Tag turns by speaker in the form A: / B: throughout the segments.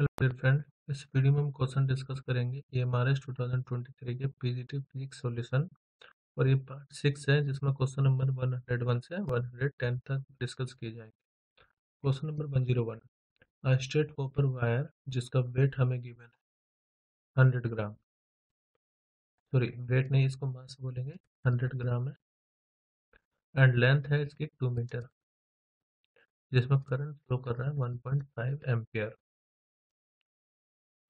A: Hello dear friend, इस video में हम क्वेश्चन डिस्कस करेंगे EMRS 2023 के पीजीटी फिजिक्स सॉल्यूशन। और ये पार्ट 6 है जिसमें क्वेश्चन नंबर 101 से 110 तक डिस्कस किए जाएंगे। Question number 101, a straight copper wire जिसका वेट हमें गिवन है 100 ग्राम, सॉरी वेट नहीं, इसको मास बोलेंगे, 100 ग्राम है एंड लेंथ है इसकी 2 मीटर, जिसमें करंट फ्लो कर रहा है 1.5 एम्पियर।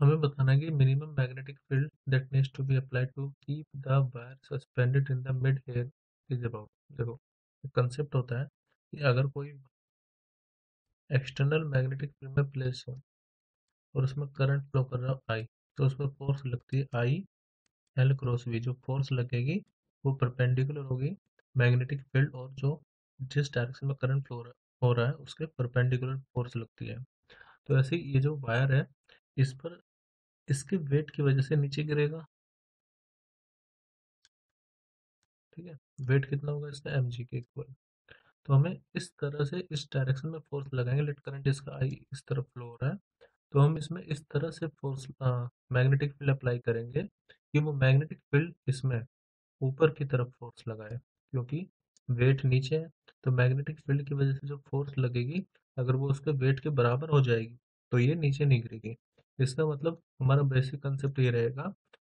A: हमें बताना है कि minimum magnetic field that needs to be applied to keep the wire suspended in the mid air is about. देखो, कंसेप्ट होता है कि अगर कोई एक्सटर्नल मैग्नेटिक फील्ड में प्लेस हो और उसमें करंट फ्लो कर रहा हो आई, तो उसमें फोर्स लगती है आई एल क्रॉस वी। जो फोर्स लगेगी वो परपेंडिकुलर होगी मैग्नेटिक फील्ड, और जो जिस डायरेक्शन में करंट फ्लो हो रहा है उसके परपेंडिकुलर फोर्स लगती है। तो ऐसे ही ये जो वायर है, इस पर इसके वेट की वजह से नीचे गिरेगा। ठीक है, वेट कितना होगा इसका, एम जी के इक्वल। तो हमें इस तरह से इस डायरेक्शन में फोर्स लगाएंगे, लेट करंट इसका आई इस तरफ फ्लो हो रहा है, तो हम इसमें इस तरह से फोर्स मैग्नेटिक फील्ड अप्लाई करेंगे कि वो मैग्नेटिक फील्ड इसमें ऊपर की तरफ फोर्स लगाए, क्योंकि वेट नीचे है। तो मैग्नेटिक फील्ड की वजह से जो फोर्स लगेगी, अगर वो उसके वेट के बराबर हो जाएगी तो ये नीचे नहीं गिरेगी। इसका मतलब हमारा बेसिक कंसेप्ट ये रहेगा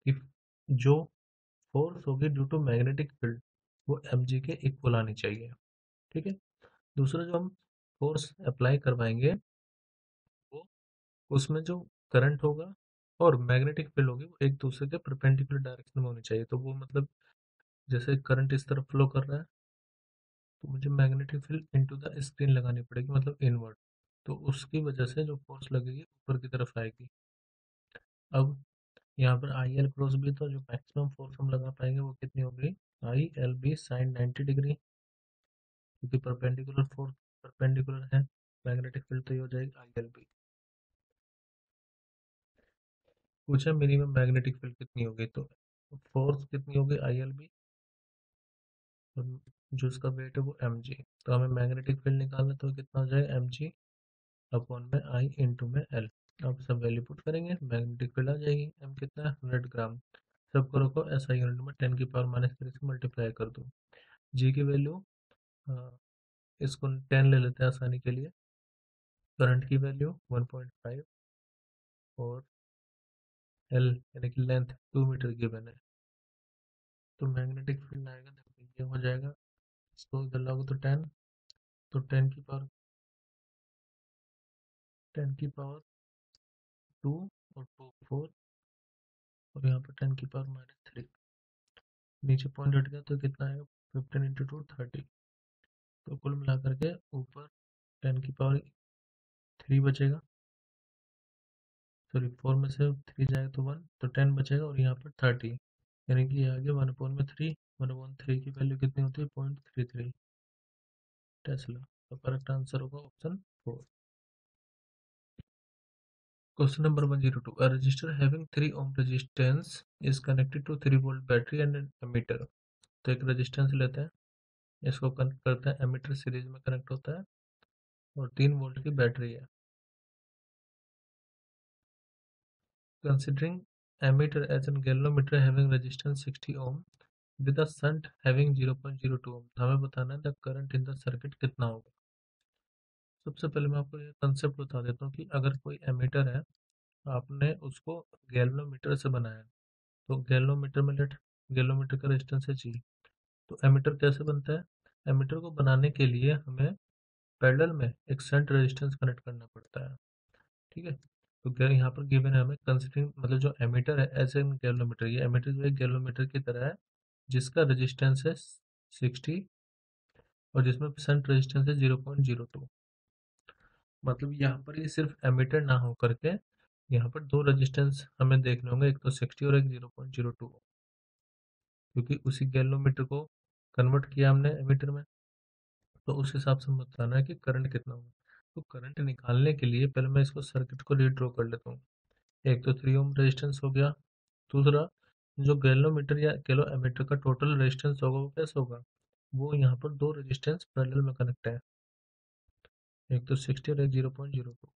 A: कि जो फोर्स होगी ड्यू टू मैग्नेटिक फील्ड वो एम जी के इक्वल आनी चाहिए। ठीक है, दूसरा जो हम फोर्स अप्लाई करवाएंगे, वो उसमें जो करंट होगा और मैग्नेटिक फील्ड होगी वो एक दूसरे के परपेंडिकुलर डायरेक्शन में होनी चाहिए। तो वो मतलब जैसे करंट इस तरफ फ्लो कर रहा है, तो मुझे magnetic field into the screen लगानी पड़ेगी, मतलब इनवर्ड। तो उसकी वजह से जो फोर्स लगेगी ऊपर की तरफ आएगी। अब यहाँ पर आई एल क्रॉस बी, तो जो मैक्सिमम फोर्स हम लगा पाएंगे वो कितनी होगी, I L B sine 90 degree, क्योंकि परपेंडिकुलर फोर्स परपेंडिकुलर है मैग्नेटिक फील्ड, तो ये हो जाएगी आई एल बी। पूछा मिनिमम मैग्नेटिक फील्ड कितनी होगी, तो फोर्स कितनी होगी आई एल बी, और जो इसका वेट है वो एम जी। तो हमें मैग्नेटिक फील्ड निकालना, तो कितना हो जाएगा, एम जी अपॉन में आई इंटू में एल। अब सब वैल्यू पुट करेंगे, मैग्नेटिक फील्ड आ जाएगी, एम कितना है 100 ग्राम। सबको रखो ऐसा यूनिट में 10⁻³ से मल्टीप्लाई कर दो। जी की वैल्यू, इसको 10 ले लेते हैं आसानी के लिए। करंट की वैल्यू 1.5, और एल यानी कि लेंथ 2 मीटर गिवन है। तो मैग्नेटिक फील्ड आएगा, देखो ये हो जाएगा, इसको इधर लागू तो 10, तो 10 की पावर 2 और 2 4, और यहाँ पर 10⁻³ नीचे पॉइंट हट गया, तो कितना आएगा 15 × 2 30। तो कुल मिला करके ऊपर 10⁻³ बचेगा, सॉरी 4 में से 3 जाएगा तो 1, तो 10 बचेगा, और यहाँ पर 30, यानी कि ये आ गया 1/3। 1/3 की वैल्यू कितनी होती है, 0.33 टेस्ला। तो करेक्ट आंसर होगा option 4। Question number 102, a resistor having 3 ohm resistance is connected to 3 volt battery and an emitter। तो एक रेजिस्टेंस लेते हैं, इसको कनेक्ट करते हैं, एमीटर सीरीज में कनेक्ट होता है, और 3 वोल्ट की बैटरी है। Considering emitter as an galvanometer having resistance 60 ohm with a shunt having 0.02 ohm, हमें बताना है the current in the circuit कितना होगा। सबसे पहले मैं आपको ये कंसेप्ट बता देता हूँ कि अगर कोई एमीटर है, आपने उसको गैल्वेनोमीटर से बनाया, तो गैल्वेनोमीटर में लेट गैल्वेनोमीटर का रेजिस्टेंस है जी। तो एमीटर कैसे बनता है, एमीटर को बनाने के लिए हमें पैरेलल में एक शंट रेजिस्टेंस कनेक्ट करना पड़ता है। ठीक है, तो यहाँ पर गिवन है हमें कंसिडरिंग, मतलब जो एमीटर है एज एन गैल्वेनोमीटर, ये एमीटर जो है गैल्वेनोमीटर की तरह है, जिसका रेजिस्टेंस है 60, और जिसमें शंट रेजिस्टेंस है 0.02। मतलब यहाँ पर ये सिर्फ एमीटर ना हो करके यहाँ पर दो रेजिस्टेंस हमें देखने होंगे, एक तो 60 और एक 0.02, क्योंकि उसी गैल्वेनोमीटर को कन्वर्ट किया हमने एमीटर में। तो उस हिसाब से बताना है कि करंट कितना होगा। तो करंट निकालने के लिए पहले मैं इसको सर्किट को रीड्रॉ कर लेता हूँ। एक तो 3 ओम रेजिस्टेंस हो गया, दूसरा जो गैल्वेनोमीटर या किलो एमीटर का टोटल रेजिस्टेंस होगा वो कैसे होगा, वो यहाँ पर दो रेजिस्टेंस पैरेलल में कनेक्ट है, एक तो 60 और एक 0.02,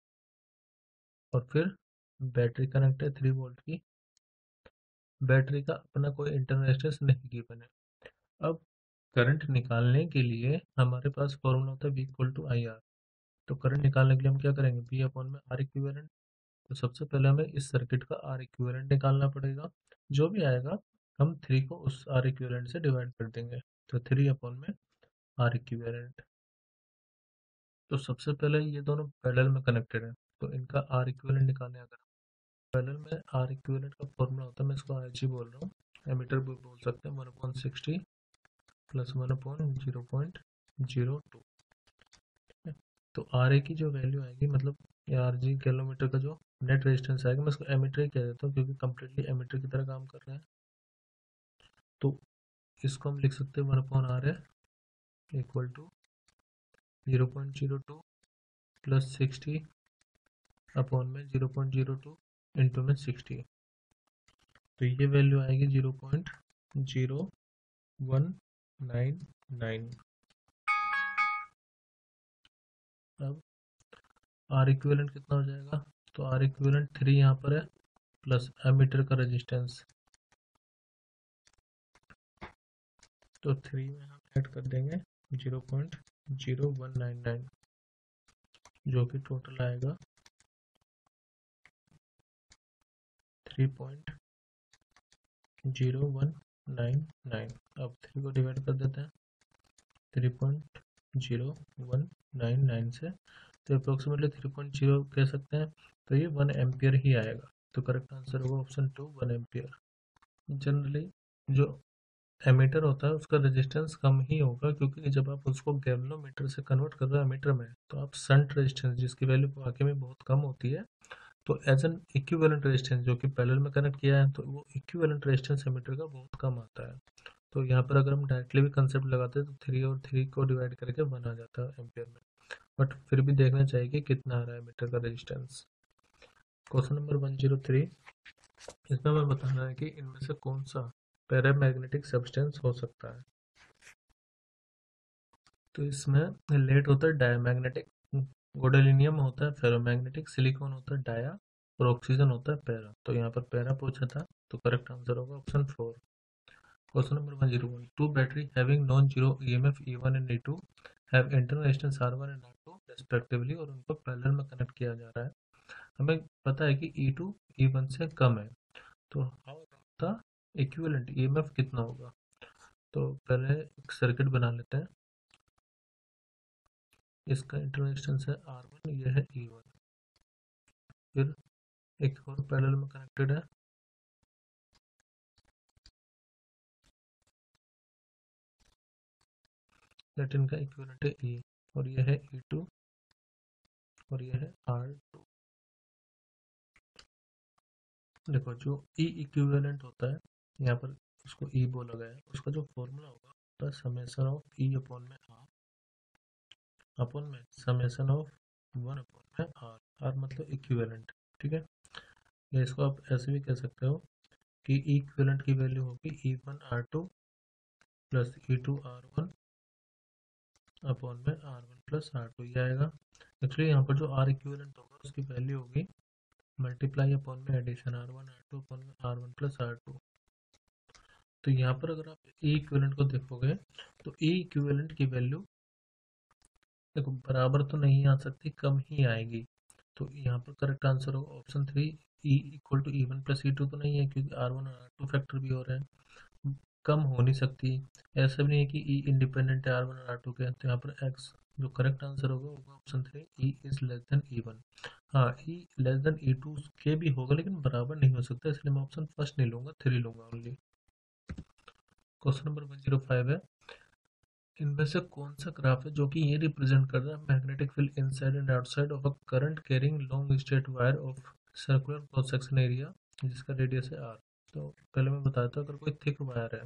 A: और फिर बैटरी कनेक्ट है 3 वोल्ट की, बैटरी का अपना कोई इंटरनल रेजिस्टेंस नहीं गिवन है। अब करंट निकालने के लिए हमारे पास फॉर्मूला होता है V equal to I R. तो करंट निकालने के लिए हम क्या करेंगे, V अपॉन में आर इक्विवेलेंट। तो सबसे पहले हमें इस सर्किट का आर इक्विवेलेंट निकालना पड़ेगा, जो भी आएगा हम 3 को उस आर इक्विवेलेंट से डिवाइड कर देंगे। तो 3 अपॉन में आर इक्विवेलेंट। तो सबसे पहले ये दोनों पैरेलल में कनेक्टेड है, तो इनका आर इक्विवेलेंट निकालने, अगर पैरेलल में आर इक्विवेलेंट का फॉर्मूला होता है, मैं इसको आर जी बोल रहा हूँ, एमीटर भी बोल सकते हैं, 1/60 प्लस 1/0.02। तो आर ए की जो वैल्यू आएगी, मतलब आर जी किलोमीटर का जो नेट रेजिस्टेंस आएगा, मैं इसको एमीटर ही कह देता हूँ क्योंकि कम्प्लीटली एमीटर की तरह काम कर रहे हैं। तो इसको हम लिख सकते हैं 1/r है इक्वल टू 0.02 प्लस 60 अपॉन में 0.02 इंटू में 60। तो ये वैल्यू आएगी 0.0199। अब आर इक्विवेलेंट कितना हो जाएगा, तो आर इक्विवेलेंट 3 यहाँ पर है प्लस एमीटर का रेजिस्टेंस, तो 3 में हम ऐड कर देंगे 0.0199, जो कि टोटल आएगा 3.0199। अब 3 को डिवाइड कर देते हैं 3.0199 से, तो अप्रोक्सीमेटली 3.0 कह सकते हैं। तो ये 1 एम्पियर ही आएगा। तो करेक्ट आंसर होगा ऑप्शन 2, 1 एम्पियर। जनरली जो एमीटर होता है उसका रेजिस्टेंस कम ही होगा, क्योंकि जब आप उसको गैल्वेनोमीटर से कन्वर्ट कर रहे हो एमीटर में, तो आप शंट रेजिस्टेंस जिसकी वैल्यू वाकई में बहुत कम होती है, तो एज एन इक्विवेलेंट रेजिस्टेंस जो कि पैरेलल में कनेक्ट किया है, तो वो इक्विवेलेंट रेजिस्टेंस एमीटर का बहुत कम आता है। तो यहाँ पर अगर हम डायरेक्टली भी कंसेप्ट लगाते हैं तो 3 और 3 को डिवाइड करके 1 आ जाता है एम्पियर में। बट फिर भी देखना चाहिए कि कितना आ रहा है मीटर का रेजिस्टेंस। क्वेश्चन नंबर 103, इसमें हमें बताना है कि इनमें से कौन सा पैरामैग्नेटिक सब्सटेंस हो सकता है। तो इसमें लेड होता है डायमैग्नेटिक, गोडेलिनियम होता है फेरोमैग्नेटिक, सिलिकॉन होता है डाया और ऑक्सीजन होता है पैरा। तो यहाँ पर पैरा पूछा था, तो करेक्ट आंसर होगा option 4। Question number 101, two battery having non zero EMF E1 and E2 have internal resistance R1 and R2 respectively, और उनको पैरेलल में कनेक्ट किया जा रहा है। हमें पता है कि E2 E1 से कम है, तो how about the equivalent EMF कितना होगा। तो पहले एक सर्किट बना लेते हैं। इसका इंटरनल रेजिस्टेंस है R1, यह है E1, फिर एक और पैरेलल में कनेक्टेड है, दैट इनका इक्विवेलेंट है E, और यह है E2 और यह है R2। देखो जो E इक्विवेलेंट होता है, यहाँ पर उसको E बोला गया है, उसका जो फॉर्मूला होगा होता है समेशन ऑफ E अपॉन में R अपॉन में समेशन ऑफ 1 अपॉन में R। R मतलब इक्विवेलेंट, ठीक है। या इसको आप ऐसे भी कह सकते हो कि E इक्विवेलेंट की वैल्यू होगी E1 R2 plus E2 R1 upon में R1 प्लस R2, ये आएगा। एक्चुअली यहाँ पर जो R इक्विवेलेंट होगा उसकी वैल्यू होगी मल्टीप्लाई अपॉन में एडिशन R1 R2 अपॉन में R1 प्लस R2। तो यहाँ पर अगर आप E इक्विवेलेंट को देखोगे, तो E इक्विवेलेंट की वैल्यू देखो बराबर तो नहीं आ सकती, कम ही आएगी। तो यहाँ पर करेक्ट आंसर होगा option 3, E equal to E1 plus E2 तो नहीं है, क्योंकि R1 और R2 फैक्टर भी हो रहे हैं, कम हो नहीं सकती। ऐसा भी नहीं है कि E इंडिपेंडेंट है R1 और R2 के, तो यहाँ पर X जो करेक्ट आंसर होगा option 3, E is less than E1। हाँ, E लेस देन E2 के भी होगा, लेकिन बराबर नहीं हो सकता, इसलिए मैं ऑप्शन फर्स्ट नहीं लूंगा, 3 लूंगा ओनली। क्वेश्चन नंबर 105 है, इनमें से कौन सा ग्राफ है जो कि ये रिप्रेजेंट कर रहा है magnetic field inside and outside of a current carrying long straight wire of circular cross section area जिसका रेडियस है R। तो पहले मैं बताता हूँ, अगर कोई थिक वायर है,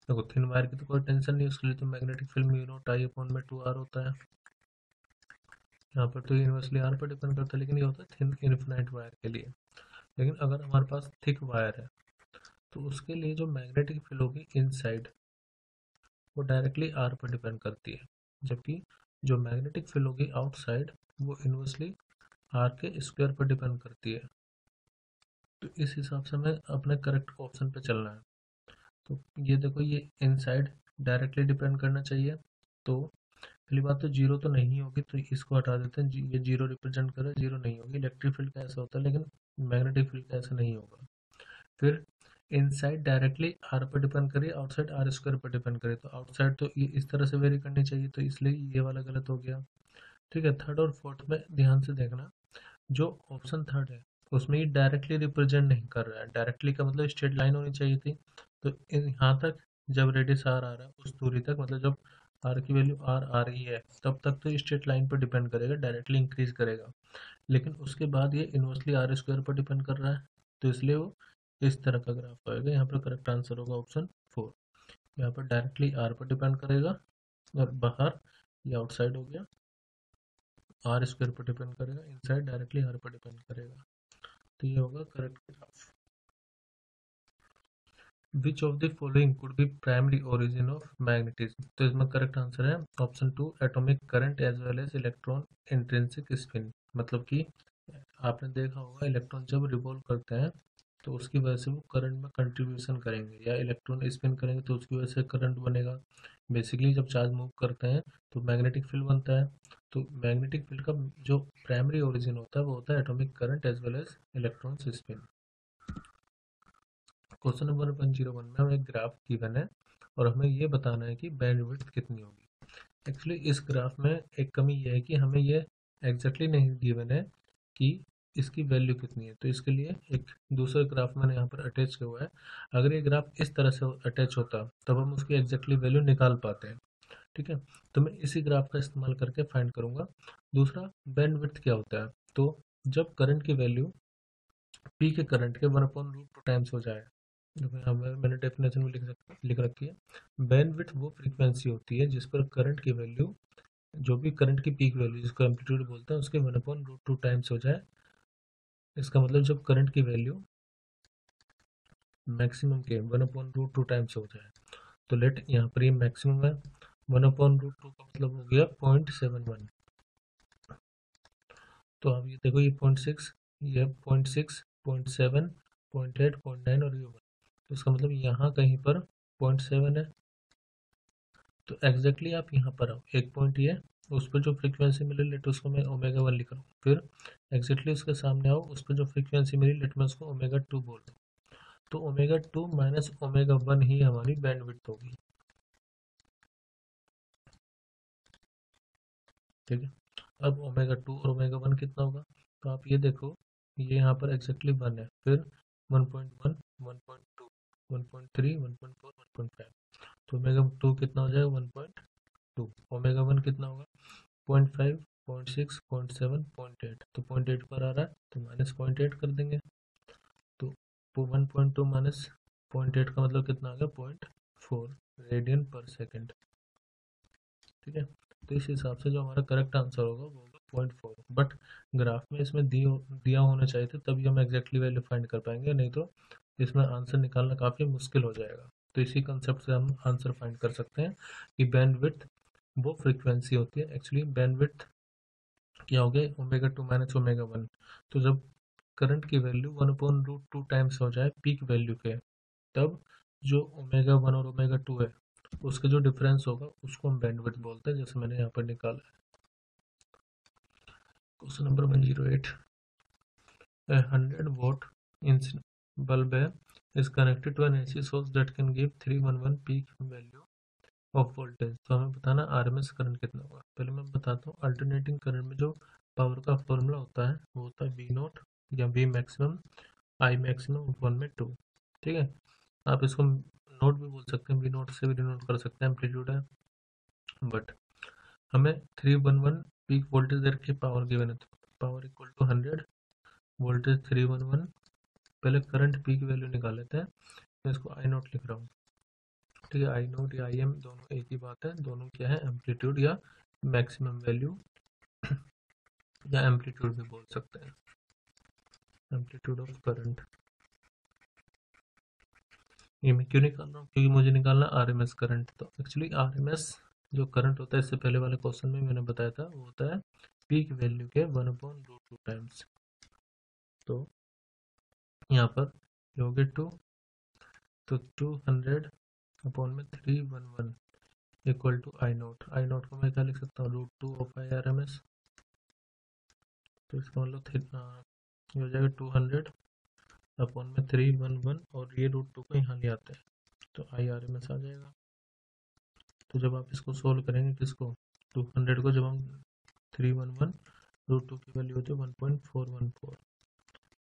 A: देखो थिन वायर की तो कोई टेंशन नहीं, उसके लिए तो magnetic field mu naught I upon में 2R होता है। यहाँ पर तो यूनिवर्सली R पर डिपेंड करता है, लेकिन ये होता है थिन इन्फिनाइट वायर के लिए। लेकिन अगर हमारे पास थिक वायर है, तो उसके लिए जो मैग्नेटिक फील्ड होगी इनसाइड, वो डायरेक्टली R पर डिपेंड करती है, जबकि जो मैग्नेटिक फील्ड होगी आउटसाइड, वो इन्वर्सली R के स्क्वायर पर डिपेंड करती है। तो इस हिसाब से हमें अपने करेक्ट ऑप्शन पे चलना है। तो ये देखो, ये इनसाइड डायरेक्टली डिपेंड करना चाहिए। तो पहली बात तो जीरो तो नहीं होगी, तो इसको हटा देते हैं। ये जीरो रिप्रेजेंट करे, जीरो नहीं होगी। इलेक्ट्रिक फील्ड का ऐसा होता है, लेकिन मैग्नेटिक फील्ड का ऐसा नहीं होगा। फिर इनसाइड डायरेक्टली आर पर डिपेंड करिए, आउटसाइड आर स्क्वायर पर डिपेंड करे। तो आउटसाइड तो ये इस तरह से वेरी करनी चाहिए, तो इसलिए ये वाला गलत हो गया। ठीक है, थर्ड और फोर्थ में ध्यान से देखना। जो ऑप्शन थर्ड है उसमें ये डायरेक्टली रिप्रेजेंट नहीं कर रहा है। डायरेक्टली का मतलब स्ट्रेट लाइन होनी चाहिए थी। तो यहाँ तक जब रेडियस आर आ रहा है उस दूरी तक, मतलब जब आर की वैल्यू आर आ रही है तब तक तो स्ट्रेट लाइन पर डिपेंड करेगा, डायरेक्टली इंक्रीज करेगा। लेकिन उसके बाद ये इन्वर्सली आर स्क्वायर पर डिपेंड कर रहा है, तो इसलिए वो इस तरह का ग्राफ आएगा। यहाँ पर करेक्ट आंसर होगा ऑप्शन फोर। यहाँ पर डायरेक्टली आर पर डिपेंड करेगा, और बाहर ये आउटसाइड हो गया, आर स्क्वायर पर डिपेंड करेगा, इनसाइड डायरेक्टली आर पर डिपेंड करेगा। तो ये होगा correct graph. Which of the following could be primary origin of magnetism? तो इसमें करेक्ट आंसर है option two, atomic current as well as electron intrinsic spin. मतलब कि आपने देखा होगा इलेक्ट्रॉन जब रिवॉल्व करते हैं तो उसकी वजह से वो करंट में कंट्रीब्यूशन करेंगे, या इलेक्ट्रॉन स्पिन करेंगे तो उसकी वजह से करंट बनेगा। बेसिकली जब चार्ज मूव करते हैं तो मैग्नेटिक फील्ड बनता है। तो मैग्नेटिक फील्ड का जो प्राइमरी ओरिजिन होता है वो होता है atomic current as well as electron spin. Question number 101 में हमें एक ग्राफ गिवन है और हमें ये बताना है कि बैंडविड्थ कितनी होगी। एक्चुअली इस ग्राफ में एक कमी ये है कि हमें ये एग्जैक्टली नहीं गिवन है कि इसकी वैल्यू कितनी है। तो इसके लिए एक दूसरा ग्राफ मैंने यहाँ पर अटैच किया हुआ है। अगर ये ग्राफ इस तरह से अटैच होता तब हम उसकी एग्जैक्टली वैल्यू निकाल पाते हैं। ठीक है, तो मैं इसी ग्राफ का इस्तेमाल करके फाइंड करूंगा। दूसरा, बैंडविड्थ क्या होता है? तो जब करंट की वैल्यू पी के करंट के 1/√2 टाइम्स हो जाए। देखो यहाँ मैंने डेफिनेशन में लिख रखी है। बैंडविड्थ वो फ्रीक्वेंसी होती है जिस पर करंट की वैल्यू, जो भी करंट की पीक वैल्यू जिसको एम्पलीट्यूड बोलते हैं, उसके 1/√2 टाइम्स हो जाए। इसका मतलब जब करंट की वैल्यू मैक्सिमम के 1/√2 टाइम्स हो जाए। तो लेट यहाँ पर ये मैक्सिमम है, 1/√2 का मतलब हो गया 0.71। तो अब ये देखो, ये 0.6, ये 0.6, 0.7, 0.8, 0.9 और ये 1। तो इसका मतलब यहाँ कहीं पर 0.7 है। तो एग्जैक्टली आप यहाँ पर आओ, एक पॉइंट ये, उस पर जो फ्रीक्वेंसी मिली लेट उसको मैं ओमेगा 1 लिख रहा हूँ। फिर एग्जैक्टली उसके सामने आओ, उस पर जो फ्रीक्वेंसी मिली लेट मैं उसको ओमेगा 2 बोल रहा हूँ। तो ओमेगा 2 माइनस ओमेगा 1 ही हमारी बैंडविड्थ होगी। ठीक है, अब ओमेगा 2 और ओमेगा 1 कितना होगा? तो आप ये देखो, ये यहाँ पर एग्जैक्टली 1 है, फिर 1.1, 1.2, 1.3, 1.4, 1.5। तो ओमेगा 2 कितना हो जाएगा? 1.2। ओमेगा 1 कितना होगा? 0.5, 0.6, 0.7, 0.8। तो 0.8 पर आ रहा है तो माइनस 0.8 कर देंगे। तो 1.2 माइनस 0.8 का मतलब कितना आ गया? 0.4 रेडियन पर सेकेंड। ठीक है, तो इस हिसाब से जो हमारा करेक्ट आंसर होगा वो होगा 0.4। बट ग्राफ में इसमें दिया होना चाहिए था, तभी हम एग्जैक्टली वैल्यू फाइंड कर पाएंगे, नहीं तो इसमें आंसर निकालना काफ़ी मुश्किल हो जाएगा। तो इसी कंसेप्ट से हम आंसर फाइंड कर सकते हैं कि बैंडविड्थ वो फ्रीक्वेंसी होती है। एक्चुअली बैंडविड्थ क्या हो गया? Omega 2 minus omega 1। तो जब करंट की वैल्यू 1/√2 टाइम्स हो जाए पीक वैल्यू के, तब जो ओमेगा 1 और ओमेगा 2 है उसके जो डिफरेंस होगा उसको हम बैंडविड्थ बोलते हैं, जैसे मैंने यहाँ पर निकाला है। Question number 108, 100 watt bulb is connected to an AC source that can give 311 peak value of voltage. तो हमें बताना आरएमएस करंट कितना होगा। पहले मैं बताता हूँ, अल्टरनेटिंग करंट में जो पावर का फॉर्मूला होता है वो होता है वी नॉट या वी मैक्सिमम आई मैक्सिमम 1/2। ठीक है, आप इसको नोट भी बोल सकते हैं, वी नोट से भी डिनोट कर सकते हैं, एम्पलीट्यूड है। बट हमें 311 पीक वोल्टेज दे रखी, पावर गिवन है, तो पावर इक्वल टू 100, वोल्टेज 311। पहले करंट पीक वैल्यू निकाल लेते हैं, मैं इसको आई नोट लिख रहा हूँ। ठीक है, आई नोट या आई एम दोनों एक ही बात है, दोनों क्या है? एम्पलीट्यूड या मैक्सिमम वैल्यू, या एम्पलीट्यूड भी बोल सकते हैं, एम्पलीट्यूड ऑफ करंट। ये मैं क्यों निकाल रहा हूँ? क्योंकि मुझे निकालना आरएमएस करंट। तो एक्चुअली आरएमएस जो करंट होता है, इससे पहले वाले क्वेश्चन में मैंने बताया था, वो होता है पीक वैल्यू के 1/√2 टाइम्स। तो यहाँ पर ये हो गया 2, तो 200/311 इक्वल टू आई नोट को मैं क्या लिख सकता हूँ, √2 ऑफ IRMS। तो इसका मतलब ये हो जाएगा 200/311, और ये √2 को यहाँ ले आते हैं तो IRMS आ जाएगा। तो जब आप इसको सोल्व करेंगे, किसको, 200 को, जब हम 311, √2 की वैल्यू होती है 1.414,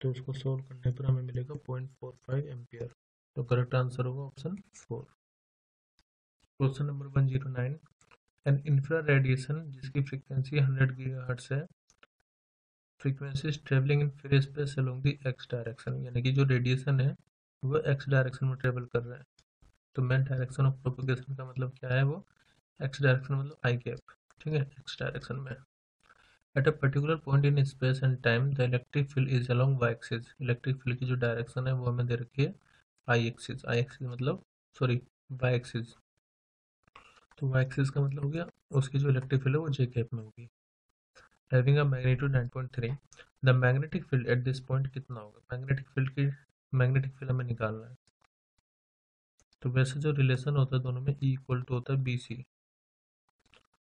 A: तो उसको सोल्व करने पर हमें मिलेगा 0.45 एम्पियर। तो करेक्ट आंसर होगा option 4। Question number 109, an infra radiation जिसकी फ्रीक्वेंसी 100 गीगाहर्ट्ज है, frequency is travelling in free space along the X direction, यानी कि जो रेडिएशन है वो एक्स डायरेक्शन में ट्रेवल कर रहा है। तो मेन डायरेक्शन ऑफ प्रोपगेशन का मतलब क्या है, वो एक्स डायरेक्शन, मतलब आई कैप, ठीक है, एक्स डायरेक्शन में। At a particular point in space and time the electric field is along Y axis, electric field की जो डायरेक्शन है वो हमें दे रखी है आई एक्सिस मतलब, सॉरी, वाई एक्सिस। तो वाई एक्सिस का मतलब हो गया उसकी जो इलेक्ट्रिक फील्ड है वो जे कैप में होगी। Having a magnitude 9.3, the magnetic field at this point कितना होगा, मैग्नेटिक फील्ड हमें निकालना है। तो वैसे जो रिलेशन होता है दोनों में, E इक्वल टू होता है BC।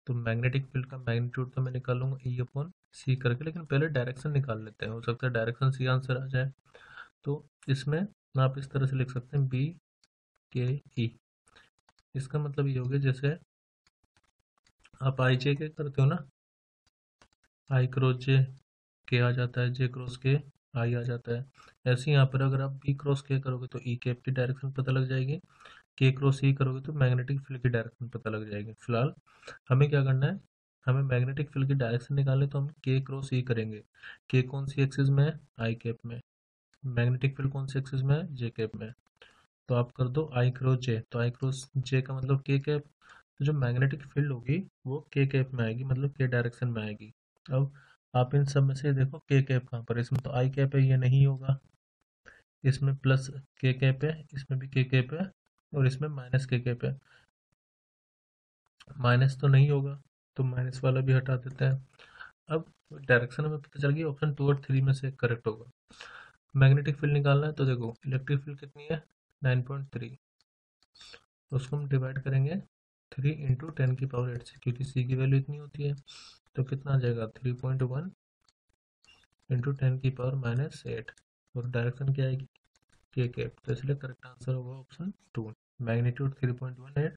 A: तो मैग्नेटिक फील्ड का मैग्नीट्यूड तो मैं निकालूंगा E/C करके, लेकिन पहले डायरेक्शन निकाल लेते हैं, हो सकता है डायरेक्शन सी आंसर आ जाए। तो इसमें आप इस तरह से लिख सकते हैं BKE। इसका मतलब ये हो गया, जैसे आप IJ के करते हो ना, I क्रॉस J के आ जाता है, J क्रॉस के I आ जाता है। ऐसे यहाँ पर अगर आप B क्रॉस K करोगे तो E कैप की डायरेक्शन पता लग जाएगी, K क्रॉस E करोगे तो मैग्नेटिक फील्ड की डायरेक्शन पता लग जाएगी। फिलहाल हमें क्या करना है, हमें मैग्नेटिक फील्ड की डायरेक्शन निकालनी, तो हम K क्रॉस E करेंगे। K कौन सी एक्सिस में है, आई कैप में। मैग्नेटिक फील्ड कौन सी एक्सिस में है, जे कैप में। तो आप कर दो I क्रॉस J, तो I क्रॉस J का मतलब K कैप। तो जो मैग्नेटिक फील्ड होगी वो K कैप में आएगी, मतलब K डायरेक्शन में आएगी। अब आप इन सब में से देखो K कैप कहाँ पर है, इसमें तो I कैप है, ये नहीं होगा। इसमें प्लस K कैप है, इसमें भी K कैप है, और इसमें माइनस K कैप है। माइनस तो नहीं होगा, तो माइनस वाला भी हटा देते हैं। अब डायरेक्शन हमें पता चल गई, ऑप्शन 2 और 3 में से करेक्ट होगा। मैग्नेटिक फील्ड निकालना है, तो देखो इलेक्ट्रिक फील्ड कितनी है, 9.3। उसको हम डिवाइड करेंगे 3 × 10⁸ से, क्योंकि सी की वैल्यू इतनी होती है। तो कितना आ जाएगा, 3.1 × 10⁻⁸, और डायरेक्शन क्या आएगी, के कैप। तो इसलिए करेक्ट आंसर होगा ऑप्शन 2, मैग्नीट्यूड 3.18,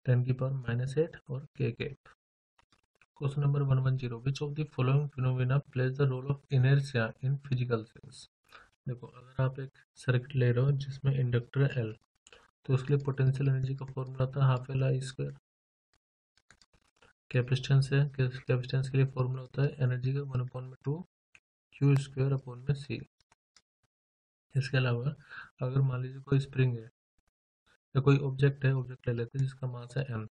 A: 10⁻⁸, और K cap. Question number 110, which of the following phenomena plays the role of inertia in physical sense. देखो अगर आप एक सर्किट ले रहे हो जिसमें इंडक्टर है L, तो उसके लिए पोटेंशियल एनर्जी का फॉर्मूला था ½ L I²। कैपेसिटेंस है, कैपेसिटेंस के लिए फॉर्मूला होता है एनर्जी का 1/2 Q²/C। इसके अलावा अगर मान लीजिए कोई स्प्रिंग है या कोई ऑब्जेक्ट है, ऑब्जेक्ट ले लेते हैं जिसका मास है m,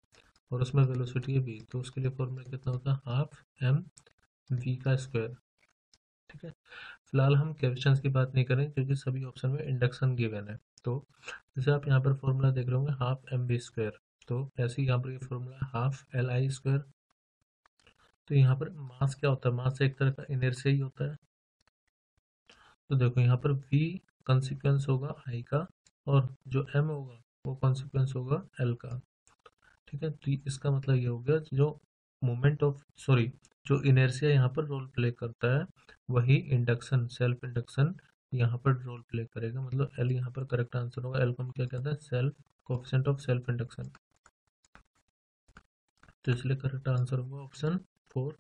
A: और उसमें वेलोसिटी है v, तो उसके लिए फॉर्मूला कितना होता है, ½ mv²। ठीक है, फिलहाल हम कैपेसिटेंस की बात नहीं करें क्योंकि सभी ऑप्शन में इंडक्शन गिवन है। तो जैसे आप यहाँ पर फॉर्मूला देख रहे होंगे ½ mv², तो ऐसे ही यहाँ पर ये फॉर्मूला ½ Li²। तो यहाँ पर मास क्या होता है, मास एक तरह का इनर्शिया ही होता है। तो देखो यहाँ पर v कंसिक्वेंस होगा I का, और जो m होगा वो कंसिक्वेंस होगा L का। ठीक है, तो इसका मतलब ये हो गया, जो मोमेंट ऑफ, सॉरी, जो इनर्शिया यहाँ पर रोल प्ले करता है वही इंडक्शन, सेल्फ इंडक्शन यहाँ पर रोल प्ले करेगा, मतलब L यहाँ पर करेक्ट आंसर होगा। L को हम क्या कहते हैं, self coefficient of self induction. तो इसलिए करेक्ट आंसर होगा option 4,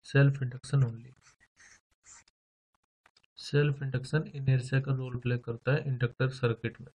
A: self induction only. Self induction inertia का रोल प्ले करता है इंडक्टर सर्किट में।